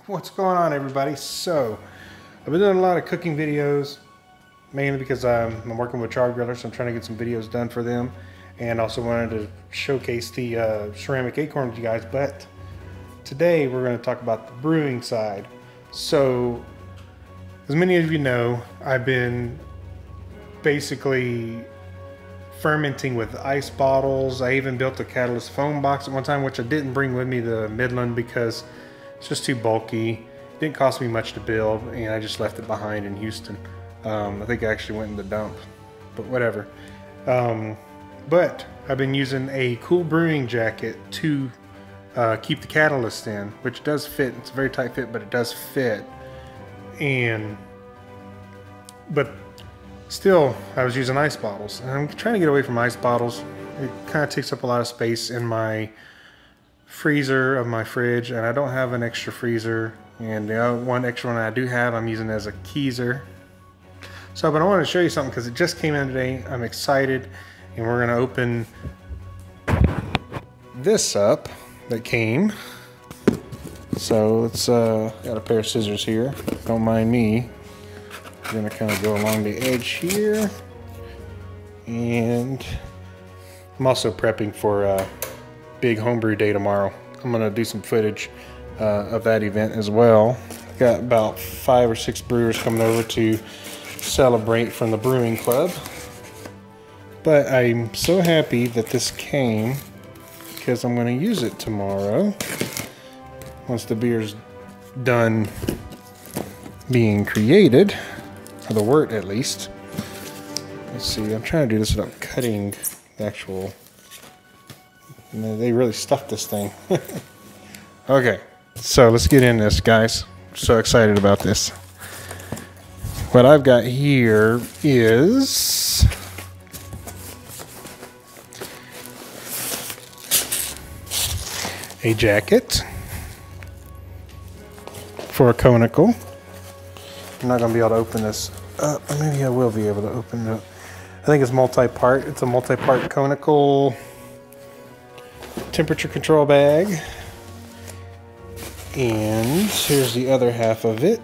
What's going on, everybody? So I've been doing a lot of cooking videos, mainly because I'm working with char grillers, so I'm trying to get some videos done for them, and also wanted to showcase the ceramic acorn with you guys. But today we're going to talk about the brewing side. So as many of you know, I've been basically fermenting with ice bottles. I even built a catalyst foam box at one time, which I didn't bring with me to Midland because it's just too bulky. It didn't cost me much to build, and I just left it behind in Houston. I think I actually went in the dump, but whatever. But I've been using a cool brewing jacket to keep the catalyst in, which does fit. It's a very tight fit, but it does fit. But still, I was using ice bottles, and I'm trying to get away from ice bottles. It kind of takes up a lot of space in my freezer of my fridge, and I don't have an extra freezer, and the one extra one I do have I'm using as a keezer. But I wanted to show you something because it just came in today. I'm excited, and we're gonna open this up that came. So let's got a pair of scissors here, don't mind me. I'm gonna kind of go along the edge here, and I'm also prepping for a big homebrew day tomorrow. I'm gonna do some footage of that event as well. Got about 5 or 6 brewers coming over to celebrate from the brewing club. But I'm so happy that this came because I'm gonna use it tomorrow once the beer's done being created, or the wort at least. Let's see, I'm trying to do this without cutting the actual. They really stuffed this thing. Okay, so let's get in this, guys. I'm so excited about this. What I've got here is a jacket for a conical. I'm not going to be able to open this up. Maybe I will be able to open it up. I think it's multi-part. It's a multi-part conical temperature control bag. And here's the other half of it.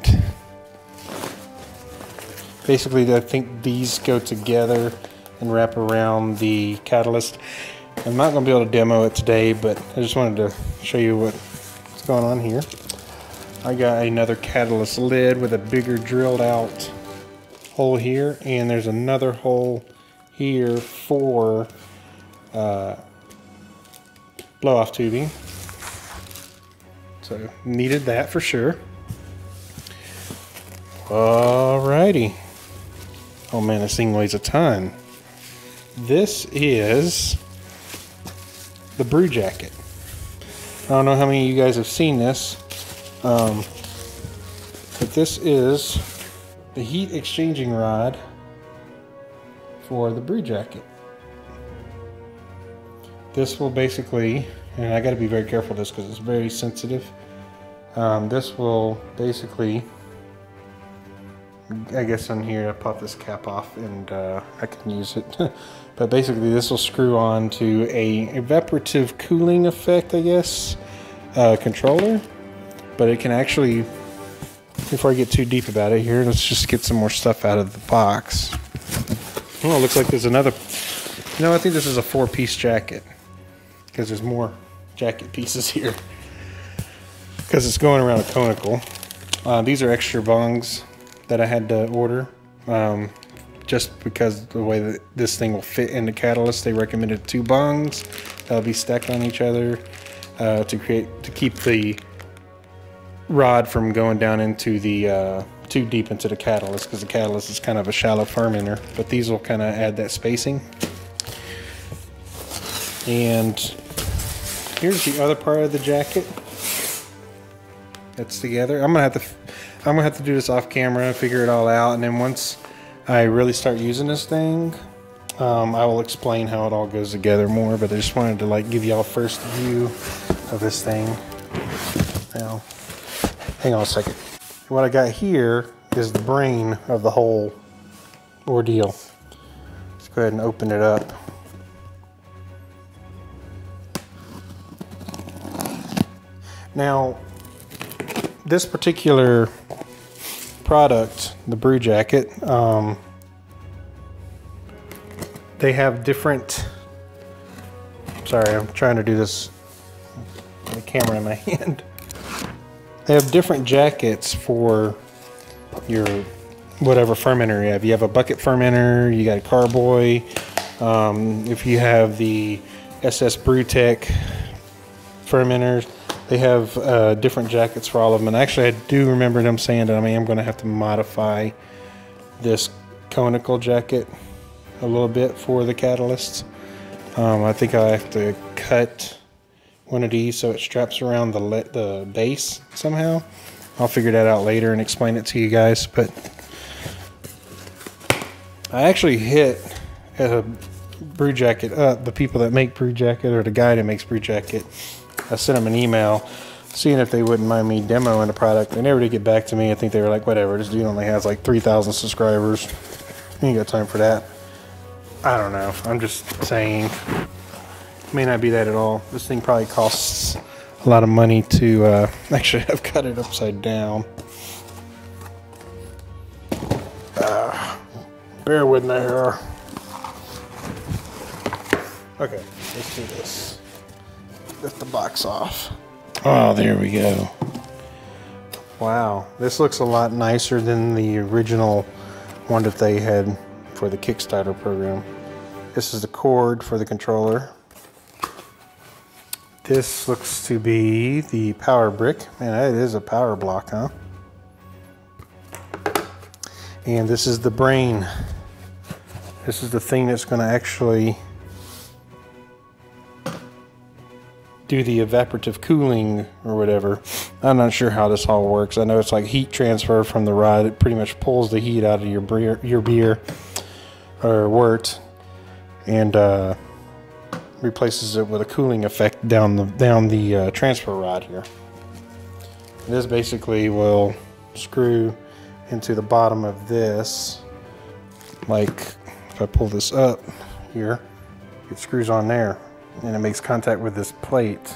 Basically, I think these go together and wrap around the catalyst. I'm not going to be able to demo it today, but I just wanted to show you what's going on here. I got another catalyst lid with a bigger drilled out hole here, and there's another hole here for blow off tubing. So needed that for sure. Alrighty. Oh man, this thing weighs a ton. This is the brew jacket. I don't know how many of you guys have seen this, but this is the heat exchanging rod for the brew jacket. This will basically, and I got to be very careful with this because it's very sensitive. This will basically, I guess on here I pop this cap off and I can use it. But basically this will screw on to a evaporative cooling effect, I guess, controller. But it can actually, before I get too deep about it here, let's just get some more stuff out of the box. Oh, it looks like there's another, I think this is a 4-piece jacket because there's more jacket pieces here because it's going around a conical. These are extra bungs that I had to order just because the way that this thing will fit in the catalyst. They recommended 2 bungs that'll be stacked on each other to keep the rod from going down into the too deep into the catalyst, because the catalyst is kind of a shallow fermenter, but these will kind of add that spacing. And here's the other part of the jacket that's together. I'm gonna have to do this off camera and figure it all out, and then once I really start using this thing, I will explain how it all goes together more. But I just wanted to give y'all a first view of this thing. Now, hang on a second. What I got here is the brain of the whole ordeal. Let's go ahead and open it up. Now, this particular product, the Brew Jacket, they have different. Sorry, I'm trying to do this with the camera in my hand. They have different jackets for your whatever fermenter you have. You have a bucket fermenter, you got a carboy. If you have the SS Brewtech fermenters, they have different jackets for all of them. And actually, I do remember them saying that I am going to have to modify this conical jacket a little bit for the catalyst. I think I have to cut one of these so it straps around the base somehow. I'll figure that out later and explain it to you guys. But I actually hit a Brew Jacket up, the people that make Brew Jacket, or the guy that makes Brew Jacket. I sent them an email seeing if they wouldn't mind me demoing the product. They never did get back to me. I think they were like, whatever, this dude only has like 3,000 subscribers. You ain't got time for that. I don't know. I'm just saying. It may not be that at all. This thing probably costs a lot of money to... actually, I've got it upside down. Bear with me here. Okay, let's do this. Lift the box off. Oh, there we go. Wow, this looks a lot nicer than the original one that they had for the Kickstarter program. This is the cord for the controller. This looks to be the power brick. Man, that is a power block, huh? And this is the brain. This is the thing that's going to actually do the evaporative cooling or whatever. I'm not sure how this all works. I know it's like heat transfer from the rod. It pretty much pulls the heat out of your beer or wort and replaces it with a cooling effect down the transfer rod here. This basically will screw into the bottom of this. Like if I pull this up here, it screws on there and it makes contact with this plate.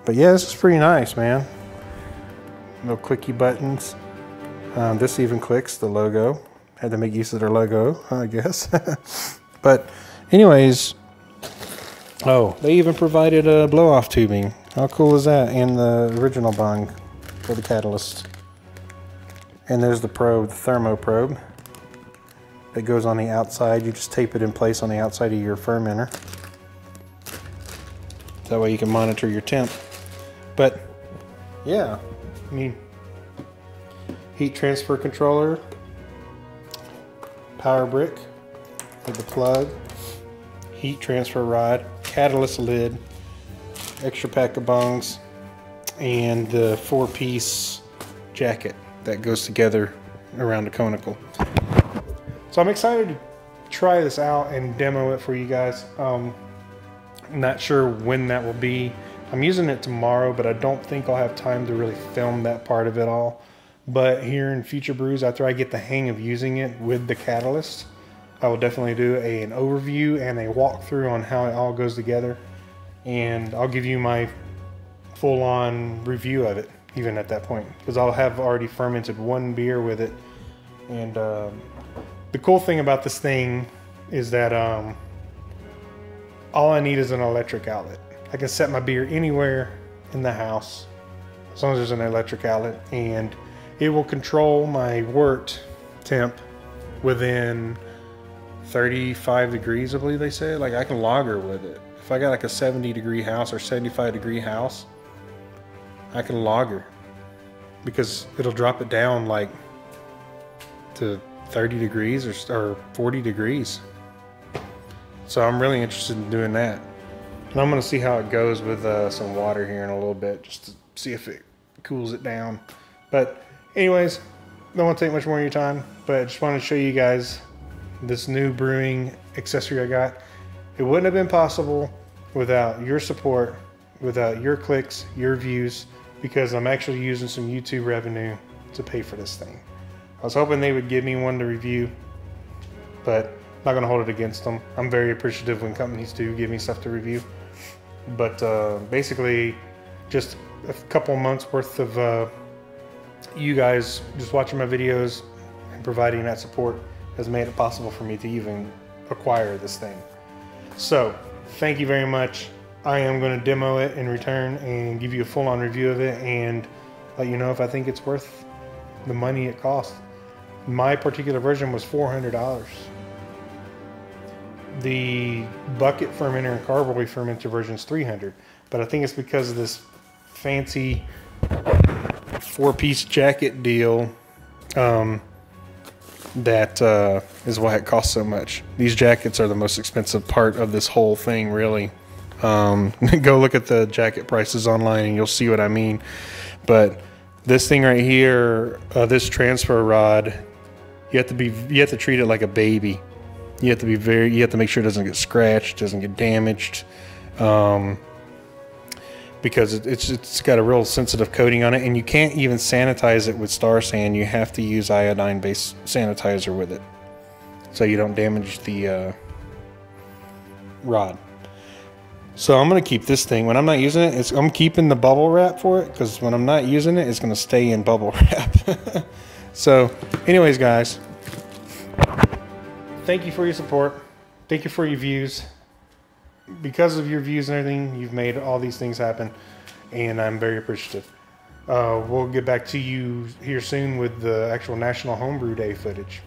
But yeah, this is pretty nice, man. No clicky buttons. This even clicks the logo. Had to make use of their logo, I guess. But anyways, oh, they even provided a blow-off tubing. How cool is that? And the original bung for the catalyst. And there's the probe, the thermo probe. It goes on the outside. You just tape it in place on the outside of your fermenter. That way you can monitor your temp. But yeah, I mean, heat transfer controller, power brick with the plug, heat transfer rod, catalyst lid, extra pack of bungs, and the 4-piece jacket that goes together around the conical. So I'm excited to try this out and demo it for you guys. I'm not sure when that will be. I'm using it tomorrow, but I don't think I'll have time to really film that part of it all. But here in future brews, after I get the hang of using it with the catalyst, I will definitely do an overview and a walkthrough on how it all goes together. And I'll give you my full-on review of it, even at that point, because I'll have already fermented one beer with it. And the cool thing about this thing is that all I need is an electric outlet. I can set my beer anywhere in the house as long as there's an electric outlet, and it will control my wort temp within 35 degrees, I believe they say. Like, I can lager with it. If I got like a 70-degree house or 75-degree house, I can lager because it'll drop it down like to 30 degrees or 40 degrees. So I'm really interested in doing that. And I'm going to see how it goes with some water here in a little bit, just to see if it cools it down. But anyways, don't want to take much more of your time, but I just wanted to show you guys this new brewing accessory I got. It wouldn't have been possible without your support, without your clicks, your views, because I'm actually using some YouTube revenue to pay for this thing. I was hoping they would give me one to review, but I'm not going to hold it against them. I'm very appreciative when companies do give me stuff to review. But basically, just a couple months worth of you guys just watching my videos and providing that support has made it possible for me to even acquire this thing. So thank you very much. I am going to demo it in return and give you a full-on review of it and let you know if I think it's worth the money it costs. My particular version was $400. The bucket fermenter and carboy fermenter version is $300, but I think it's because of this fancy 4-piece jacket deal that is why it costs so much. These jackets are the most expensive part of this whole thing, really. Go look at the jacket prices online and you'll see what I mean. But this thing right here, this transfer rod, you have to treat it like a baby. You have to make sure it doesn't get scratched, doesn't get damaged, because it's got a real sensitive coating on it, and you can't even sanitize it with Star San. You have to use iodine-based sanitizer with it, so you don't damage the rod. So I'm gonna keep this thing. When I'm not using it, I'm keeping the bubble wrap for it, because when I'm not using it, it's gonna stay in bubble wrap. So, anyways, guys, thank you for your support. Thank you for your views. Because of your views and everything, you've made all these things happen, and I'm very appreciative. We'll get back to you here soon with the actual National Homebrew Day footage.